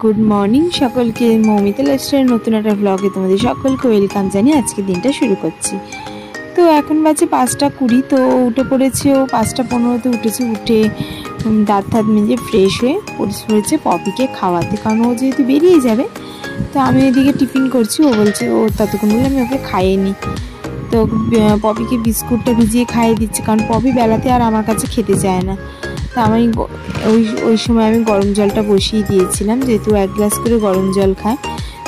Good morning सकल के Moumita lifestyle नतून एक ब्लगे तुम्हारे सकल को वेलकाम जानिए आज के दिन शुरू करছি। तो এখন বাজে 5টা20। তো উঠে পড়েছে ও 5টা15তে উঠেছে। উঠে দাঁত ফাত মেজে ফ্রেশ হয়ে পড়েছে পপিকে খাওয়াতে, কারণ ও যেহেতু বেরিয়ে যাবে। তো আমি এদিকে টিফিন করছি, ও বলছে ও ততক্ষণ বলে আমি ওকে খাইয়ে নিই। তো পপিকে বিস্কুটটা ভিজিয়ে খাইয়ে দিচ্ছে, কারণ পপি বেলাতে আর আমার কাছে খেতে চায় না। তো আমি ওই সময় আমি গরম জলটা বসিয়ে দিয়েছিলাম, যেহেতু 1 গ্লাস করে গরম জল খায়।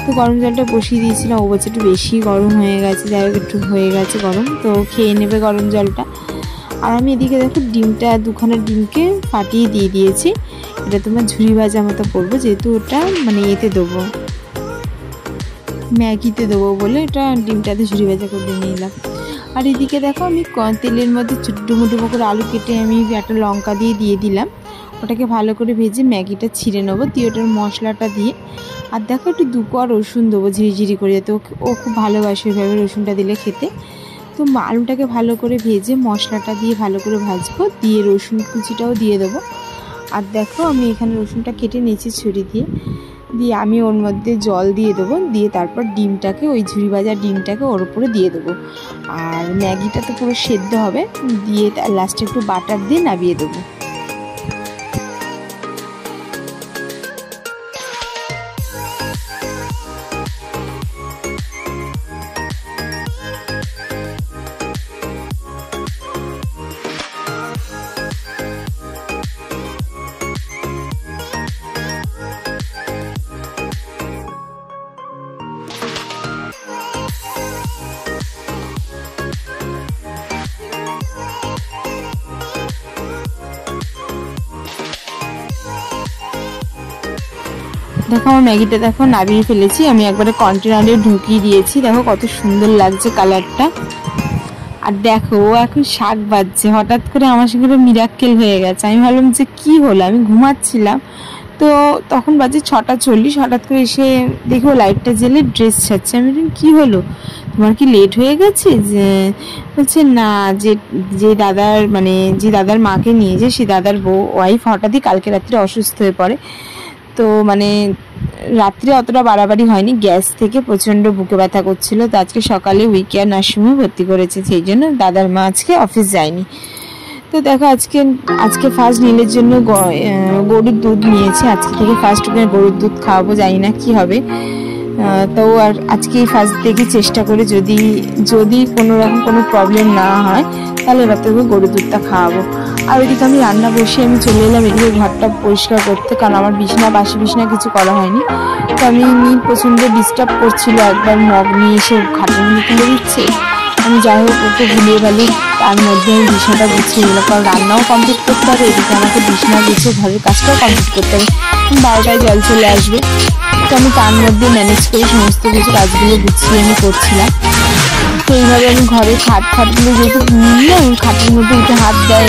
তো গরম জলটা বসিয়ে দিয়েছিলাম, ও বলছে একটু বেশি গরম হয়ে গেছে, যাই হোক একটু হয়ে গেছে গরম, তো খেয়ে নেবে গরম জলটা। আর আমি এদিকে দেখো ডিমটা 2খানা ডিমকে ফাটিয়ে দিয়ে দিয়েছি। এটা তোমার ঝুরি ভাজা মতো করবো, যেহেতু ওটা মানে এতে দেবো, ম্যাগিতে দেবো বলে এটা ডিমটাতে ঝুরি ভাজা করে নিলাম। আর এদিকে দেখো আমি তেলের মধ্যে ডুমো ডুমো করে আলু কেটে আমি একটা লঙ্কা দিয়ে দিলাম। ওটাকে ভালো করে ভেজে ম্যাগিটা ছিঁড়ে নেবো, দিয়ে ওটার মশলাটা দিয়ে। আর দেখো একটু 2 কোয়া রসুন দেবো ঝিরিঝিরি করে, যাতে ও খুব ভালোবাসে ওইভাবে রসুনটা দিলে খেতে। তো আলুটাকে ভালো করে ভেজে মশলাটা দিয়ে ভালো করে ভাজবো, দিয়ে রসুন কুচিটাও দিয়ে দেবো। আর দেখো আমি এখানে রসুনটা কেটে নিয়েছি ছুরি দিয়ে আমি ওর মধ্যে জল দিয়ে দেবো, দিয়ে তারপর ডিমটাকে ওই ঝুরি ভাজা ডিমটাকে ওর উপরে দিয়ে দেবো। আর ম্যাগিটা তো পুরো সেদ্ধ হবে, দিয়ে তার লাস্টে একটু বাটার দিয়ে নামিয়ে দেবো। দেখো আমার ম্যাগিটা দেখো নামিয়ে ফেলেছি, আমি একবারে কন্টেনারে ঢুকিয়ে দিয়েছি। দেখো কত সুন্দর লাগছে কালারটা। আর দেখো ও এখন শাক বাজছে, হঠাৎ করে আমার সঙ্গে মিরাক্কেল হয়ে গেছে। আমি ভাবলাম যে কি হলো, আমি ঘুমাচ্ছিলাম, তো তখন বাজে 6টা40। হঠাৎ করে এসে দেখো লাইটটা জ্বেলে ড্রেস ছাড়ছে। আমি বলি কি হলো, তোমার কি লেট হয়ে গেছে? যে বলছে না, যে দাদার মাকে নিয়ে যে সে দাদার ওয়াইফ হঠাৎই কালকে রাত্রে অসুস্থ হয়ে পড়ে। তো মানে রাত্রে অতটা বাড়াবাড়ি হয়নি, গ্যাস থেকে প্রচণ্ড বুকে ব্যথা করছিল। তো আজকে সকালে উইকেয়ার নার্সিংহোমে ভর্তি করেছে, সেই জন্য দাদার মা আজকে অফিস যায়নি। তো দেখো আজকে ফার্স্ট নীলের জন্য গরুর দুধ নিয়েছে। আজকে থেকে ফার্স্ট গরুর দুধ খাওয়াবো, জানি না কি হবে। তো আর আজকে ফার্স্ট থেকে চেষ্টা করে যদি কোনো রকম কোনো প্রবলেম না হয় তাহলে এবার থেকে গরুর দুধটা খাওয়াবো। আর ওইদিকে আমি রান্না বসে আমি চলে এলাম এদিকে ঘরটা পরিষ্কার করতে, কারণ আমার বাসি বিছনা কিছু করা হয়নি। তো আমি প্রচণ্ড ডিস্টার্ব করছিল, একবার মগ নিয়ে এসে খাটের মধ্যে তুলে দিচ্ছে। আমি যাই হোক ওকে ভুলিয়ে গেলি, তার মধ্যে আমি বিছানাটা গুছিয়ে দিলাম, কারণ রান্নাও কমপ্লিট করতে হবে, এদিকে আমাকে বিছানা গুছিয়ে ঘরের কাজটাও কমপ্লিট করতে হবে। 12টায় জল চলে আসবে। তো আমি তার মধ্যে ম্যানেজ করে সমস্ত কিছু কাজগুলো গুছিয়ে আমি করছিলাম। তো এইভাবে আমি ঘরের খাটগুলো যেহেতু নিলে ওই খাটের মধ্যে উঠে হাত দেয়,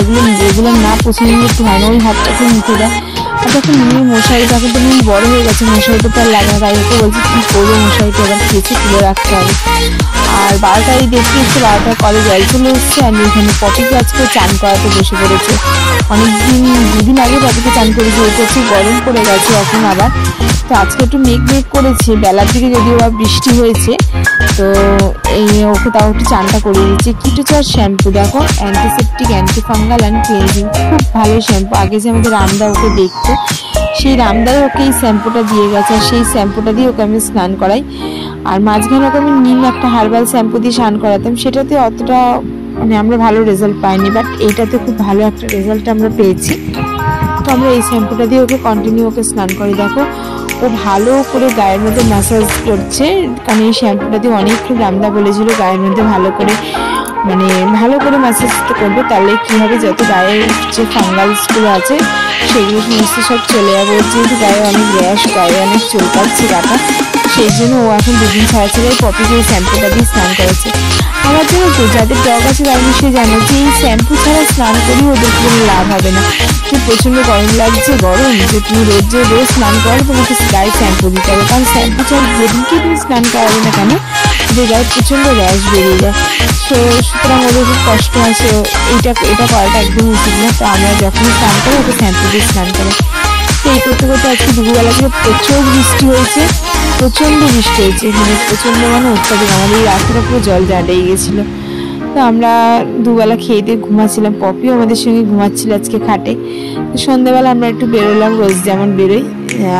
এগুলো না পছন্দ একটু হয় না, ওই হাতটাকে মুখে দেয়। আর তখন নিয়ে মশারিটা কিন্তু বড় হয়ে গেছে, মশারিটা তো আর লাগে না, তাই ওকে বলছি কী করবো, মশারিটা এবার কেচে তুলে রাখতে হবে। আর 12টায় দেখতে এসছে, 12টায় কলে জল চলে এসছে। আমি এখানে পপিকে আজকে চান করাতে বসে পড়েছে। অনেকদিন 2 দিন আগে পপিকে চান করেছি, ওটা হচ্ছে গরম পড়ে গেছে এখন আবার। তো আজকে একটু মেঘ করেছে, বেলার দিকে যদিও বা বৃষ্টি হয়েছে। তো ওকে তাও একটু চানটা করে দিচ্ছে। কিটোচার শ্যাম্পু দেখো, অ্যান্টিসেপটিক, অ্যান্টিফাঙ্গাল অ্যান্ড ক্লিনজিং, খুব ভালো শ্যাম্পু। আগে যে আমাদের রামদা ওকে দেখতো, সেই রামদাই ওকে এই শ্যাম্পুটা দিয়ে গেছে, আর সেই শ্যাম্পুটা দিয়ে ওকে আমি স্নান করাই। আর মাঝখানে ওকে আমি নিম একটা হার্বাল শ্যাম্পু দিয়ে স্নান করাতাম, সেটাতে অতটা মানে আমরা ভালো রেজাল্ট পাইনি, বাট এইটাতে খুব ভালো একটা রেজাল্ট আমরা পেয়েছি। তো আমরা এই শ্যাম্পুটা দিয়ে ওকে কন্টিনিউ ওকে স্নান করি। দেখো ও ভালো করে গায়ের মধ্যে ম্যাসাজ করছে, কারণ এই শ্যাম্পুটা দিয়ে অনেক রামদা বলেছিল গায়ের মধ্যে ভালো করে ম্যাসাজ করবে, তাহলে কী হবে যত গায়ের যে ফাঙ্গালসগুলো আছে সেগুলো সমস্ত সব চলে যাবে। যেহেতু গায়ে অনেক র্যাশ, গায়ে অনেক চুলকাচ্ছে গাটা, সেই জন্য ও এখন 2 দিন ছাড়া পপিকে এই শ্যাম্পুটা দিয়ে স্নান করেছে। আমার জন্য তো যাদের ডগ আছে তারা নিশ্চয়ই জানে যে এই শ্যাম্পু ছাড়া স্নান করি ওদের কোনো লাভ হবে না। তো প্রচণ্ড গরম লাগছে, যে তুমি রোজ স্নান করো, তোমাকে গায়ে শ্যাম্পু দিতে হবে, কারণ শ্যাম্পু ছাড়া যেদিনকে তুমি স্নান করাবে না কেন ওদের গায়ে প্রচণ্ড র্যাশ বেরিয়ে যায়। সুতরাং ওদের খুব কষ্ট আছে, এটা করাটা একদম উচিত না। তো আমরা যখন স্নান করি ওকে শ্যাম্পু দিয়ে স্নান করি। তো এই করতে করতে আজকে দুপুরবেলা থেকে প্রচুর বৃষ্টি হয়েছে, প্রচণ্ড বৃষ্টি হয়েছে, মানে প্রচণ্ড মানে অত্যাধিক। আমাদের এই রাস্তাটা পুরো জল দাঁড়িয়ে গেছিলো। তো আমরা দুবেলা খেয়ে দিয়ে ঘুমাচ্ছিলাম, পপিও আমাদের সঙ্গে ঘুমাচ্ছিল আজকে খাটে। তো সন্ধ্যাবেলা আমরা একটু বেরোলাম, রোজ যেমন বেরোই।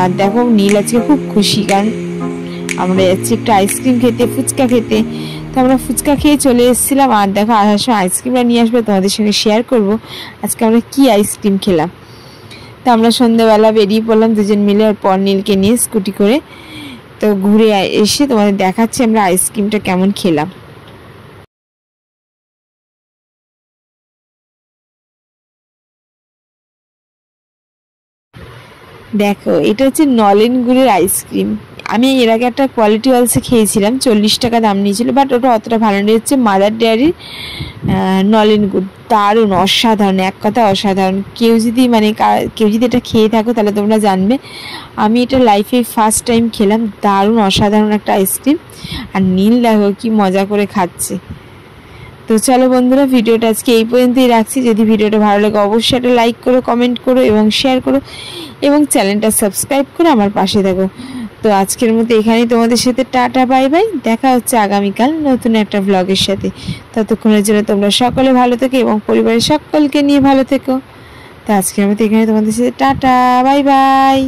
আর দেখো নীল আজকে খুব খুশি, কারণ আমরা যাচ্ছি একটু আইসক্রিম খেতে, ফুচকা খেতে। তো আমরা ফুচকা খেয়ে চলে এসেছিলাম। আর দেখো আসার সময় আইসক্রিমটা নিয়ে আসবে, তোমাদের সঙ্গে শেয়ার করব আজকে আমরা কি আইসক্রিম খেলাম। তো আমরা সন্ধ্যাবেলা বেরিয়ে পড়লাম দুজন মিলে, আর পর নীলকে নিয়ে স্কুটি করে। তো ঘুরে এসে তোমাদের দেখাচ্ছি আমরা আইসক্রিমটা কেমন খেলাম। দেখো এটা হচ্ছে নলেন গুড়ের আইসক্রিম। আমি এর আগে একটা কোয়ালিটি ওয়ালসে খেয়েছিলাম, 40 টাকা দাম নিয়েছিল, বাট ওটা অতটা ভালো নেই। হচ্ছে মাদার ডেয়ারির নলেন গুড়, দারুণ, অসাধারণ, এক কথা অসাধারণ। কেউ যদি এটা খেয়ে থাকো তাহলে তোমরা জানবে। আমি এটা লাইফে ফার্স্ট টাইম খেলাম, দারুণ অসাধারণ একটা আইসক্রিম। আর নীল দেখো কি মজা করে খাচ্ছে। তো চলো বন্ধুরা, ভিডিওটা আজকে এই পর্যন্তই রাখছি। যদি ভিডিওটা ভালো লাগে অবশ্যই একটা লাইক করো, কমেন্ট করো এবং শেয়ার করো, এবং চ্যানেলটা সাবস্ক্রাইব করে আমার পাশে থাকো। তো আজকের মতো এখানেই তোমাদের সাথে টাটা বাই বাই। দেখা হচ্ছে আগামীকাল নতুন একটা ব্লগের সাথে। ততক্ষণের জন্য তোমরা সকলে ভালো থেকো এবং পরিবারের সকলকে নিয়ে ভালো থেকো। তো আজকের মতো এখানে তোমাদের সাথে টাটা বাই বাই।